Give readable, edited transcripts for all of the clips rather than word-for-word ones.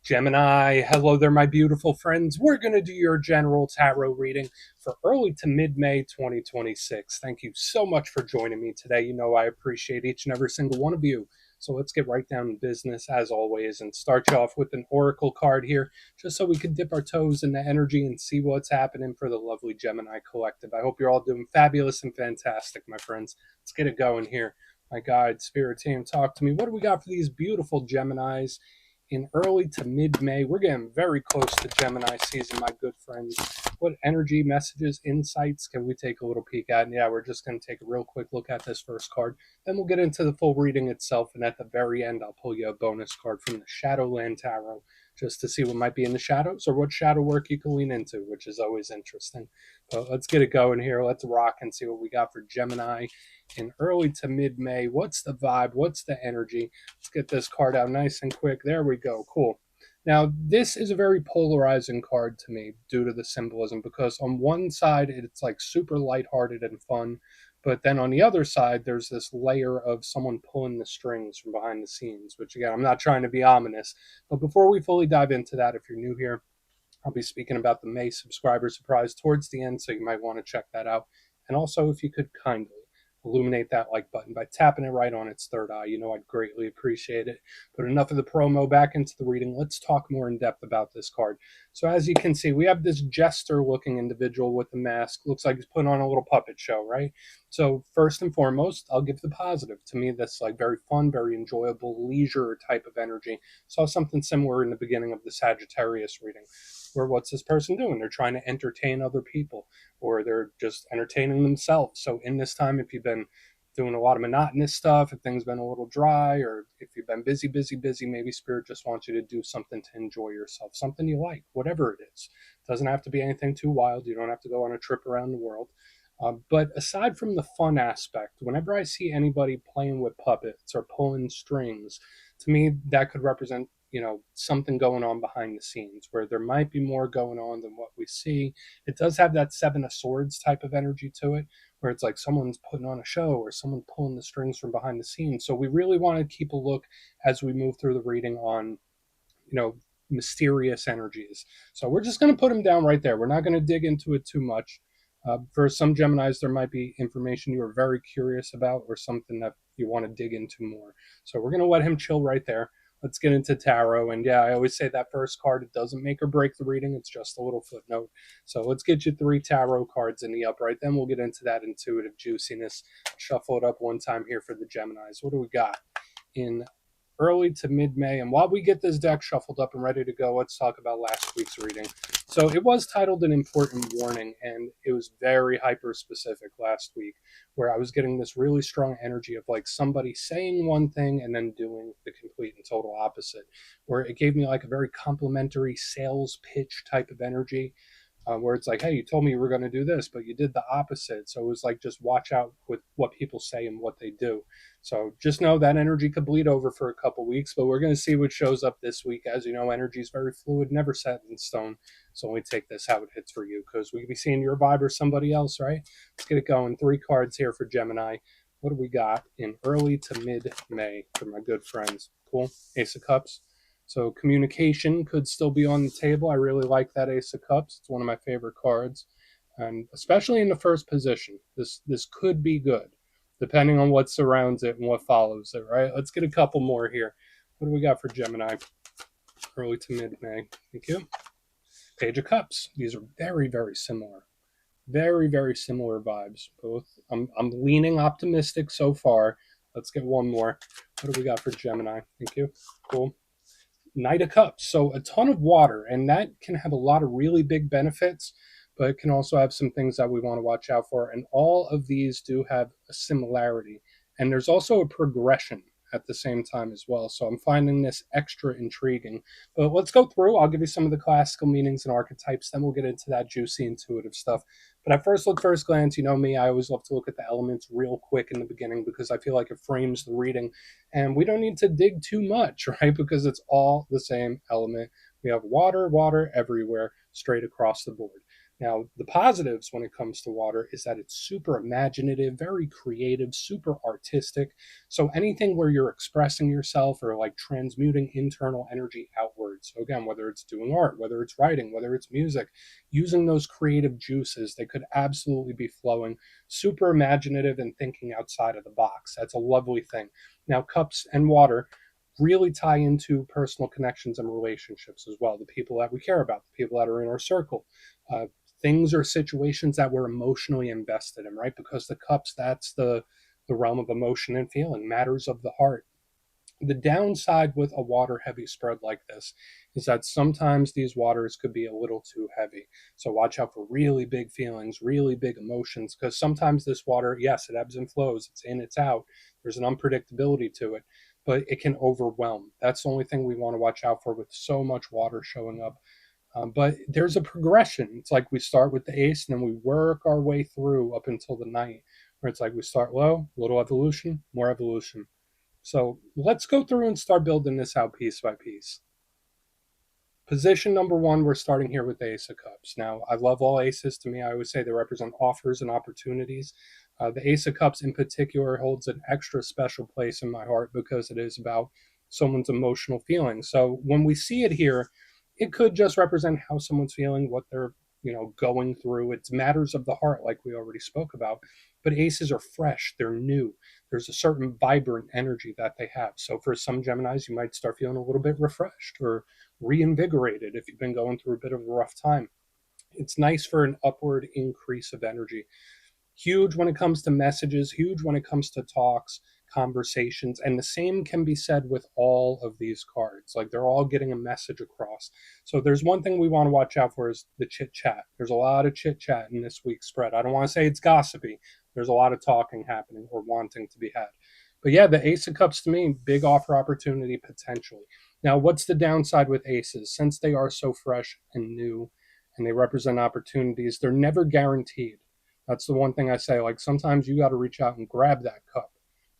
Gemini, hello there, my beautiful friends. We're going to do your general tarot reading for early to mid May 2026. Thank you so much for joining me today. You know, I appreciate each and every single one of you. So let's get right down to business as always and start you off with an oracle card here, just so we can dip our toes in the energy and see what's happening for the lovely Gemini collective. I hope you're all doing fabulous and fantastic, my friends. Let's get it going here. My guide, spirit team, talk to me. What do we got for these beautiful Geminis in early to mid-May? We're getting very close to Gemini season, my good friends. What energy, messages, insights can we take a little peek at? And yeah, we're just going to take a real quick look at this first card. Then we'll get into the full reading itself. And at the very end, I'll pull you a bonus card from the Shadowland Tarot just to see what might be in the shadows or what shadow work you can lean into, which is always interesting. But let's get it going here. Let's rock and see what we got for Gemini in early to mid-May. What's the vibe? What's the energy? Let's get this card out nice and quick. There we go. Cool. Now, this is a very polarizing card to me due to the symbolism, because on one side, it's like super lighthearted and fun. But then on the other side, there's this layer of someone pulling the strings from behind the scenes, which again, I'm not trying to be ominous. But before we fully dive into that, if you're new here, I'll be speaking about the May subscriber surprise towards the end, so you might want to check that out. And also, if you could kindly illuminate that like button by tapping it right on its third eye, you know I'd greatly appreciate it. But enough of the promo, back into the reading. Let's talk more in depth about this card. So as you can see, we have this jester looking individual with the mask. Looks like he's putting on a little puppet show, right? So first and foremost, I'll give the positive. To me, that's like very fun, very enjoyable, leisure type of energy. Saw something similar in the beginning of the Sagittarius reading, where what's this person doing? They're trying to entertain other people, or they're just entertaining themselves. So in this time, if you've been doing a lot of monotonous stuff, if things been a little dry, or if you've been busy, maybe spirit just wants you to do something to enjoy yourself, something you like, whatever it is. It doesn't have to be anything too wild. You don't have to go on a trip around the world. But aside from the fun aspect, whenever I see anybody playing with puppets or pulling strings, to me that could represent, you know, something going on behind the scenes where there might be more going on than what we see. It does have that Seven of Swords type of energy to it, where it's like someone's putting on a show or someone pulling the strings from behind the scenes. So we really want to keep a look as we move through the reading on, you know, mysterious energies. So we're just going to put them down right there. We're not going to dig into it too much. For some Geminis, there might be information you are very curious about or something that you want to dig into more. So we're going to let him chill right there. Let's get into tarot. And yeah, I always say that first card, it doesn't make or break the reading. It's just a little footnote. So let's get you 3 tarot cards in the upright. Then we'll get into that intuitive juiciness. Shuffle it up one time here for the Geminis. What do we got in early to mid-May? And while we get this deck shuffled up and ready to go, let's talk about last week's reading. So it was titled An Important Warning, and it was very hyper-specific last week, where I was getting this really strong energy of like somebody saying one thing and then doing the complete and total opposite, where it gave me like a very complimentary sales pitch type of energy, where it's like, hey, you told me you were going to do this, but you did the opposite. So it was like, just watch out with what people say and what they do. So just know that energy could bleed over for a couple weeks, but we're going to see what shows up this week. As you know, energy is very fluid, never set in stone. So only take this how it hits for you, because we could be seeing your vibe or somebody else, right? Let's get it going. 3 cards here for Gemini. What do we got in early to mid-May for my good friends? Cool. Ace of Cups. So communication could still be on the table. I really like that Ace of Cups. It's one of my favorite cards. And especially in the first position, this could be good, depending on what surrounds it and what follows it, right? Let's get a couple more here. What do we got for Gemini? Early to mid-May. Thank you. Page of Cups. These are very, very similar. Very, very similar vibes. Both. I'm leaning optimistic so far. Let's get one more. What do we got for Gemini? Thank you. Cool. Knight of Cups. So a ton of water, and that can have a lot of really big benefits, but it can also have some things that we want to watch out for. And all of these do have a similarity. And there's also a progression at the same time as well. So I'm finding this extra intriguing. But let's go through. I'll give you some of the classical meanings and archetypes. Then we'll get into that juicy intuitive stuff. But at first glance, you know me, I always love to look at the elements real quick in the beginning, because I feel like it frames the reading. And we don't need to dig too much, right? Because it's all the same element. We have water everywhere, straight across the board. Now, the positives when it comes to water is that it's super imaginative, very creative, super artistic. So anything where you're expressing yourself or like transmuting internal energy outwards. So again, whether it's doing art, whether it's writing, whether it's music, using those creative juices, they could absolutely be flowing. Super imaginative and thinking outside of the box. That's a lovely thing. Now, cups and water really tie into personal connections and relationships as well. The people that we care about, the people that are in our circle, uh, things or situations that we're emotionally invested in, right? Because the cups, that's the realm of emotion and feeling, matters of the heart. The downside with a water heavy spread like this is that sometimes these waters could be a little too heavy. So watch out for really big feelings, really big emotions, because sometimes this water, yes, it ebbs and flows, it's in, it's out. There's an unpredictability to it, but it can overwhelm. That's the only thing we want to watch out for with so much water showing up. But there's a progression. It's like we start with the ace and then we work our way through up until the knight, where it's like we start low, little evolution, more evolution. So let's go through and start building this out piece by piece. Position number one, we're starting here with the Ace of Cups. Now, I love all aces. To me, I always say they represent offers and opportunities. The Ace of Cups in particular holds an extra special place in my heart because it is about someone's emotional feelings. So when we see it here, it could just represent how someone's feeling, what they're going through. It's matters of the heart, like we already spoke about. But aces are fresh, they're new. There's a certain vibrant energy that they have. So for some Geminis, you might start feeling a little bit refreshed or reinvigorated if you've been going through a bit of a rough time. It's nice for an upward increase of energy. Huge when it comes to messages, huge when it comes to talks, conversations, and the same can be said with all of these cards. Like they're all getting a message across. So there's one thing we want to watch out for is the chit chat. There's a lot of chit chat in this week's spread. I don't want to say it's gossipy. There's a lot of talking happening or wanting to be had. But yeah, the Ace of Cups to me, big offer opportunity potentially. Now, what's the downside with aces? Since they are so fresh and new and they represent opportunities, they're never guaranteed. That's the one thing I say. Like sometimes you got to reach out and grab that cup,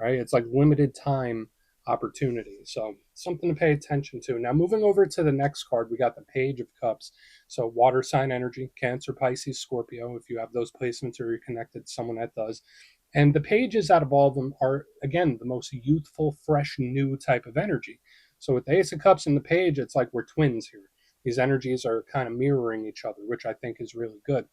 right? It's like limited time opportunity. So something to pay attention to. Now, moving over to the next card, we got the Page of Cups. So water sign energy, Cancer, Pisces, Scorpio, if you have those placements or you're connected to someone that does. And the pages out of all of them are, again, the most youthful, fresh, new type of energy. So with the Ace of Cups and the Page, it's like we're twins here. These energies are kind of mirroring each other, which I think is really good.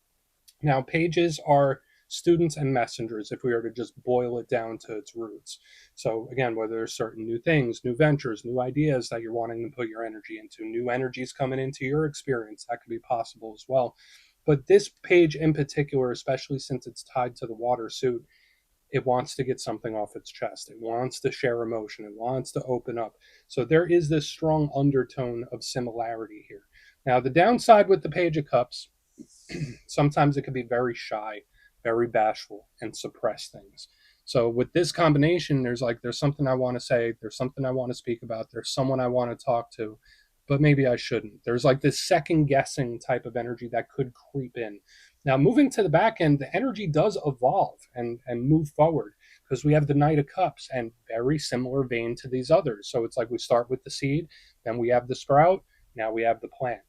Now, pages are students and messengers if we were to just boil it down to its roots. So, again, whether there's certain new things, new ventures, new ideas that you're wanting to put your energy into, new energies coming into your experience, that could be possible as well. But this page in particular, especially since it's tied to the water suit, it wants to get something off its chest. It wants to share emotion. It wants to open up. So there is this strong undertone of similarity here. Now, the downside with the Page of Cups, sometimes it can be very shy, very bashful, and suppress things. So with this combination, there's something I want to say, there's something I want to speak about, there's someone I want to talk to, but maybe I shouldn't. There's like this second guessing type of energy that could creep in. Now, moving to the back end, the energy does evolve and move forward because we have the Knight of Cups and very similar vein to these others. So it's like we start with the seed, then we have the sprout, now we have the plant.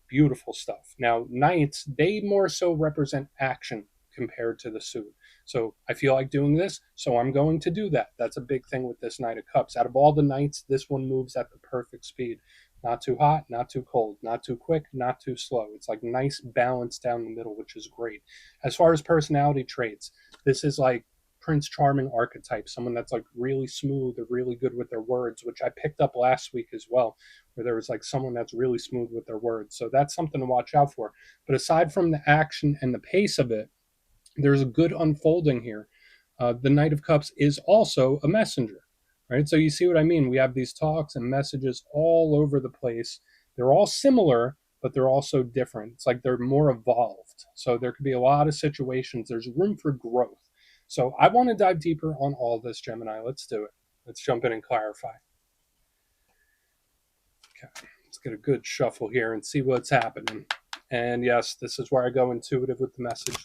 Beautiful stuff. Now, knights, they more so represent action compared to the suit. So I feel like doing this, so I'm going to do that. That's a big thing with this Knight of Cups. Out of all the knights, this one moves at the perfect speed. Not too hot, not too cold, not too quick, not too slow. It's like nice balance down the middle, which is great. As far as personality traits, this is like Prince Charming archetype, someone that's like really smooth or really good with their words, which I picked up last week as well, where there was like someone that's really smooth with their words. So that's something to watch out for. But aside from the action and the pace of it, there's a good unfolding here. The Knight of Cups is also a messenger, right? So you see what I mean? We have these talks and messages all over the place. They're all similar, but they're also different. It's like they're more evolved. So there could be a lot of situations. There's room for growth. So I want to dive deeper on all this, Gemini. Let's do it. Let's jump in and clarify. Okay, let's get a good shuffle here and see what's happening. And yes, this is where I go intuitive with the message,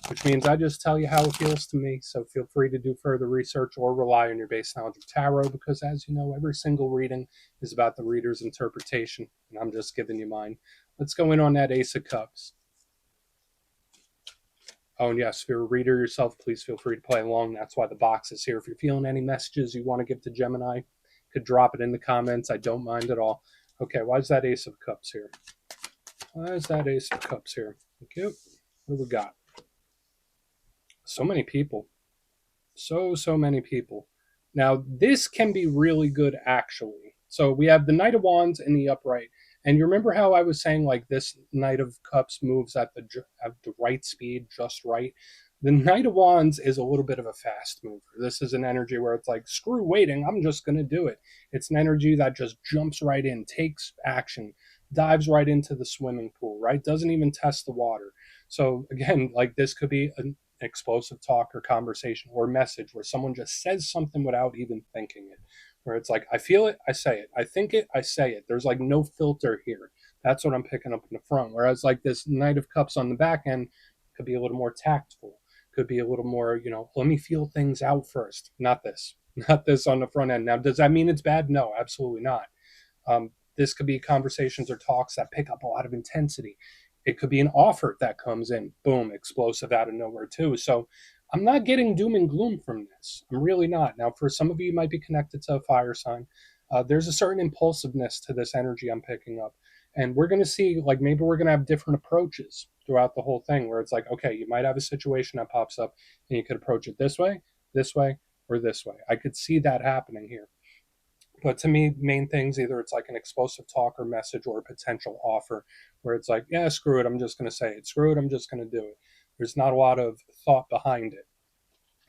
which means I just tell you how it feels to me. So feel free to do further research or rely on your base knowledge of tarot because, as you know, every single reading is about the reader's interpretation, and I'm just giving you mine. Let's go in on that Ace of Cups. Oh, and yes, if you're a reader yourself, please feel free to play along. That's why the box is here. If you're feeling any messages you want to give to Gemini, could drop it in the comments. I don't mind at all. Okay, why is that Ace of Cups here? Why is that Ace of Cups here? Thank you. What do we got? So many people. So many people. Now, this can be really good, actually. So we have the Knight of Wands in the upright. And you remember how I was saying, like, this Knight of Cups moves at the right speed, just right? The Knight of Wands is a little bit of a fast mover. This is an energy where it's like, screw waiting, I'm just going to do it. It's an energy that just jumps right in, takes action, dives right into the swimming pool, right? Doesn't even test the water. So, again, like, this could be explosive talk or conversation or message where someone just says something without even thinking it, where it's like, I feel it, I say it, I think it, I say it. There's like no filter here. That's what I'm picking up in the front. Whereas like this Knight of Cups on the back end could be a little more tactful, could be a little more, let me feel things out first. Not this, not this on the front end. Now, does that mean it's bad? No, absolutely not. This could be conversations or talks that pick up a lot of intensity. It could be an offer that comes in, boom, explosive out of nowhere too. So I'm not getting doom and gloom from this. I'm really not. Now, for some of you, might be connected to a fire sign. There's a certain impulsiveness to this energy I'm picking up. And we're going to see, like, maybe we're going to have different approaches throughout the whole thing where it's like, okay, you might have a situation that pops up and you could approach it this way, or this way. I could see that happening here. But to me, main things, either it's like an explosive talk or message or a potential offer where it's like, yeah, screw it, I'm just going to say it. Screw it, I'm just going to do it. There's not a lot of thought behind it.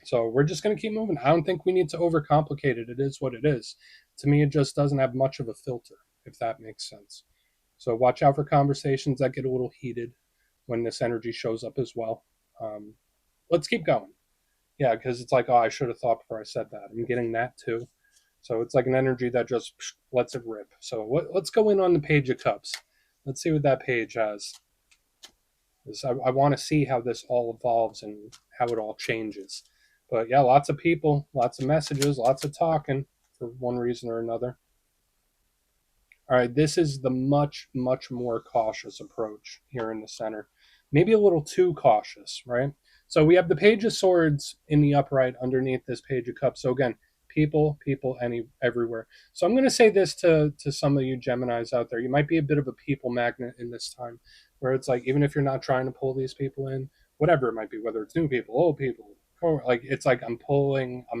So we're just going to keep moving. I don't think we need to overcomplicate it. It is what it is. To me, it just doesn't have much of a filter, if that makes sense. So watch out for conversations that get a little heated when this energy shows up as well. Let's keep going. Yeah, because it's like, oh, I should have thought before I said that. I'm getting that too. So it's like an energy that just lets it rip. So let's go in on the Page of Cups. Let's see what that page has. I want to see how this all evolves and how it all changes. But yeah, lots of people, lots of messages, lots of talking for one reason or another. All right, this is the much more cautious approach here in the center. Maybe a little too cautious, right? So we have the Page of Swords in the upright underneath this Page of Cups. So again, people, everywhere. So I'm going to say this to some of you Geminis out there. You might be a bit of a people magnet in this time, where it's like, even if you're not trying to pull these people in, whatever it might be, whether it's new people, old people, or like, it's like I'm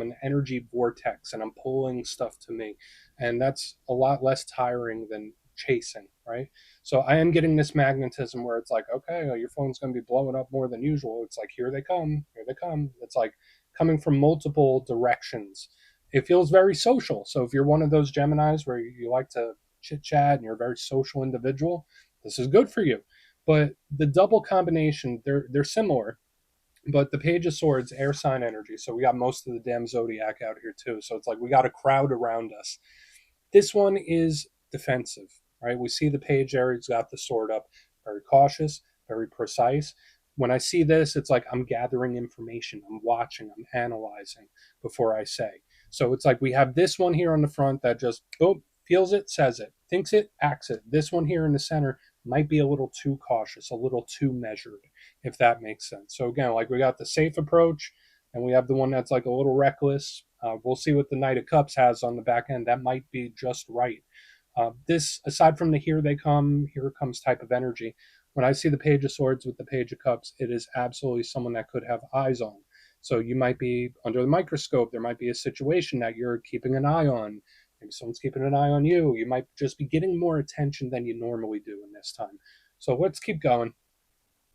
an energy vortex and I'm pulling stuff to me, and that's a lot less tiring than chasing, right? So I am getting this magnetism where it's like, okay, your phone's going to be blowing up more than usual. It's like, here they come, here they come. It's like coming from multiple directions. It feels very social. So if you're one of those Geminis where you like to chit chat and you're a very social individual, this is good for you. But the double combination, they're similar, but the Page of Swords, air sign energy. So we got most of the damn zodiac out here too. So it's like we got a crowd around us. This one is defensive, right? We see the page there, he's got the sword up, very cautious, very precise. When I see this, it's like I'm gathering information, I'm watching, I'm analyzing before I say. So it's like we have this one here on the front that just, oh, feels it, says it, thinks it, acts it. This one here in the center might be a little too cautious, a little too measured, if that makes sense. So again, like we got the safe approach, and we have the one that's like a little reckless. We'll see what the Knight of Cups has on the back end. That might be just right. This, aside from the here comes type of energy, when I see the Page of Swords with the Page of Cups, it is absolutely someone that could have eyes on. So you might be under the microscope. There might be a situation that you're keeping an eye on. Maybe someone's keeping an eye on you. You might just be getting more attention than you normally do in this time. So let's keep going.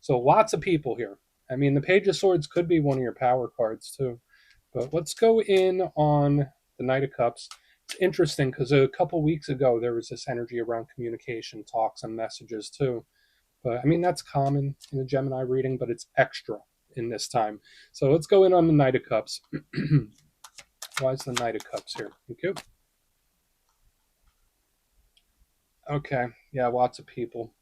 So lots of people here. I mean, the Page of Swords could be one of your power cards too. But let's go in on the Knight of Cups. It's interesting because a couple weeks ago there was this energy around communication, talks, and messages too. But I mean, that's common in a Gemini reading, but it's extra in this time. So let's go in on the Knight of Cups. Why is the Knight of Cups here? Thank you. Okay, yeah, lots of people.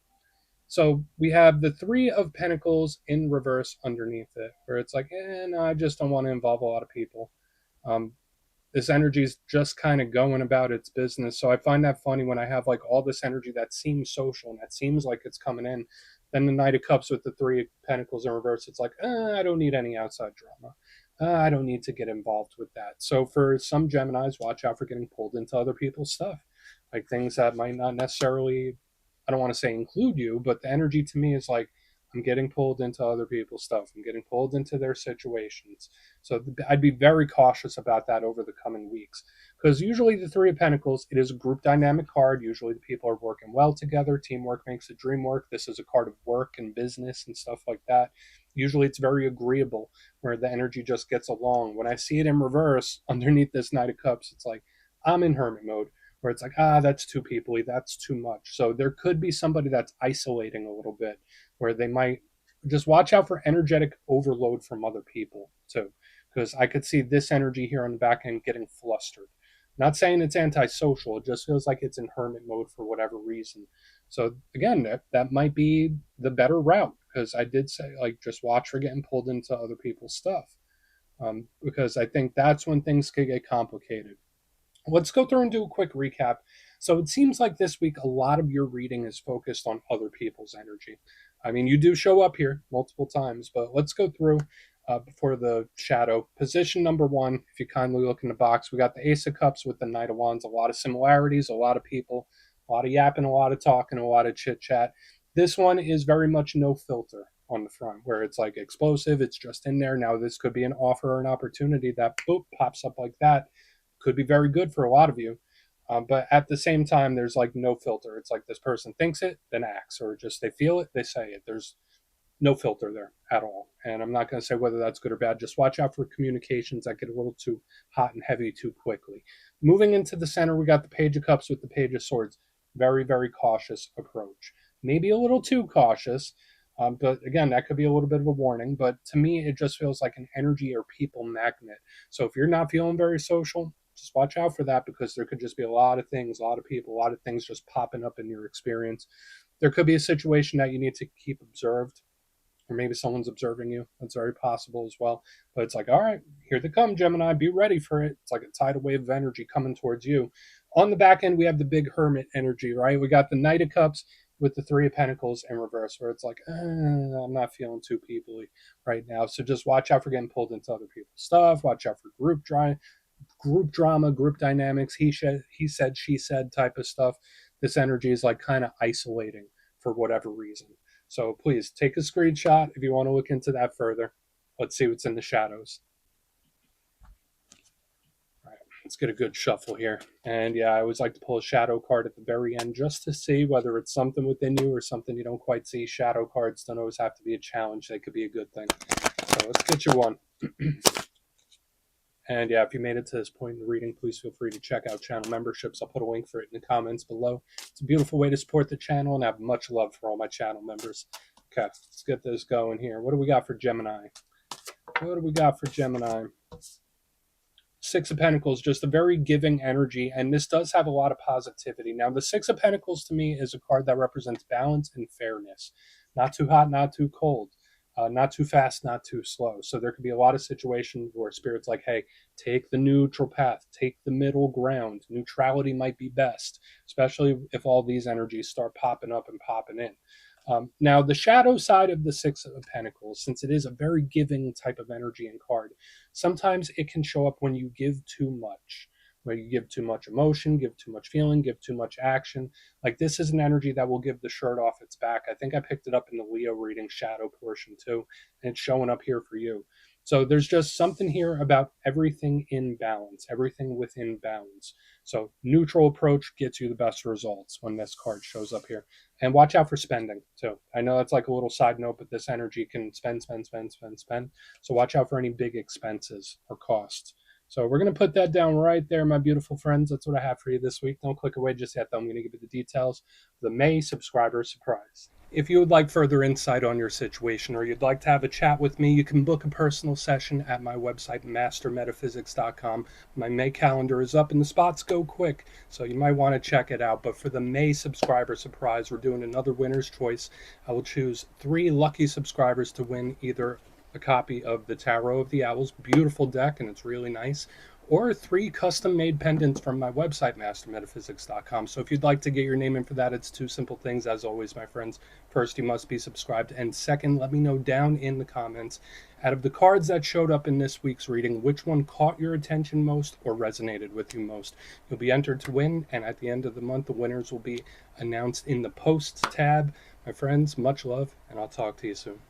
So we have the Three of Pentacles in reverse underneath it, where it's like, no, I just don't want to involve a lot of people. Um, this energy is just kind of going about its business. So I find that funny when I have like all this energy that seems social and that seems like it's coming in, Then the Knight of Cups with the Three of Pentacles in reverse, it's like, I don't need any outside drama. I don't need to get involved with that. So for some Geminis, watch out for getting pulled into other people's stuff, like things that might not necessarily, I don't want to say include you, but the energy to me is like, I'm getting pulled into other people's stuff. I'm getting pulled into their situations. So I'd be very cautious about that over the coming weeks. Because usually the Three of Pentacles, it is a group dynamic card. Usually the people are working well together. Teamwork makes the dream work. This is a card of work and business and stuff like that. Usually it's very agreeable, where the energy just gets along. When I see it in reverse underneath this Knight of Cups, it's like, I'm in hermit mode, where it's like, that's too peoply, that's too much. So there could be somebody that's isolating a little bit, where they might just watch out for energetic overload from other people too. Because I could see this energy here on the back end getting flustered. Not saying it's antisocial, it just feels like it's in hermit mode for whatever reason. So again, that might be the better route, because I did say, like, just watch for getting pulled into other people's stuff. Because I think that's when things could get complicated. Let's go through and do a quick recap. So it seems like this week a lot of your reading is focused on other people's energy. I mean, you do show up here multiple times, but let's go through for the shadow. Position number one, if you kindly look in the box, we got the Ace of Cups with the Knight of Wands. A lot of similarities, a lot of people, a lot of yapping, a lot of talking, a lot of chit chat. This one is very much no filter on the front, where it's like explosive, it's just in there. Now, this could be an offer or an opportunity that boop pops up like that. Could be very good for a lot of you. But at the same time, there's like no filter. It's like this person thinks it, then acts, or just they feel it, they say it. There's no filter there at all. And I'm not going to say whether that's good or bad. Just watch out for communications that get a little too hot and heavy too quickly. Moving into the center, we got the Page of Cups with the Page of Swords. Very, very cautious approach. Maybe a little too cautious. But again, that could be a little bit of a warning. But to me, it just feels like an energy or people magnet. So if you're not feeling very social, just watch out for that, because there could just be a lot of things, a lot of people, a lot of things just popping up in your experience. There could be a situation that you need to keep observed, or maybe someone's observing you. That's very possible as well. But it's like, all right, here they come, Gemini. Be ready for it. It's like a tidal wave of energy coming towards you. On the back end, we have the big hermit energy, right? We got the Knight of Cups with the Three of Pentacles in reverse, where it's like, I'm not feeling too peoply right now. So just watch out for getting pulled into other people's stuff. Watch out for group drama, group dynamics, he said, she said type of stuff. This energy is like kind of isolating for whatever reason. So please take a screenshot if you want to look into that further. Let's see what's in the shadows. All right, let's get a good shuffle here. And yeah, I always like to pull a shadow card at the very end just to see whether it's something within you or something you don't quite see. Shadow cards don't always have to be a challenge. They could be a good thing. So let's get you one. And yeah, if you made it to this point in the reading, please feel free to check out channel memberships. I'll put a link for it in the comments below. It's a beautiful way to support the channel, and I have much love for all my channel members. Okay, let's get this going here. What do we got for Gemini? What do we got for Gemini? Six of Pentacles, just a very giving energy, and this does have a lot of positivity. Now, the Six of Pentacles to me is a card that represents balance and fairness. Not too hot, not too cold. Not too fast, not too slow. So there could be a lot of situations where Spirit's like, hey, take the neutral path, take the middle ground. Neutrality might be best, especially if all these energies start popping up and popping in. Now, the shadow side of the Six of Pentacles, since it is a very giving type of energy and card, sometimes it can show up when you give too much, where you give too much emotion, give too much feeling, give too much action. Like, this is an energy that will give the shirt off its back. I think I picked it up in the Leo reading shadow portion too, and it's showing up here for you. So there's just something here about everything in balance, everything within bounds. So neutral approach gets you the best results when this card shows up here. And watch out for spending too. I know that's like a little side note, but this energy can spend. So watch out for any big expenses or costs. So we're going to put that down right there, my beautiful friends. That's what I have for you this week. Don't click away just yet, though. I'm going to give you the details of the May subscriber surprise. If you would like further insight on your situation, or you'd like to have a chat with me, you can book a personal session at my website, mastermetaphysics.com. My May calendar is up and the spots go quick, so you might want to check it out. But for the May subscriber surprise, we're doing another winner's choice. I will choose 3 lucky subscribers to win either a copy of the Tarot of the Owls, beautiful deck, and it's really nice, or 3 custom made pendants from my website, mastermetaphysics.com. So if you'd like to get your name in for that, it's 2 simple things, as always, my friends. First, you must be subscribed. And second, let me know down in the comments, out of the cards that showed up in this week's reading, which one caught your attention most or resonated with you most. You'll be entered to win, and at the end of the month, the winners will be announced in the posts tab. My friends, much love, and I'll talk to you soon.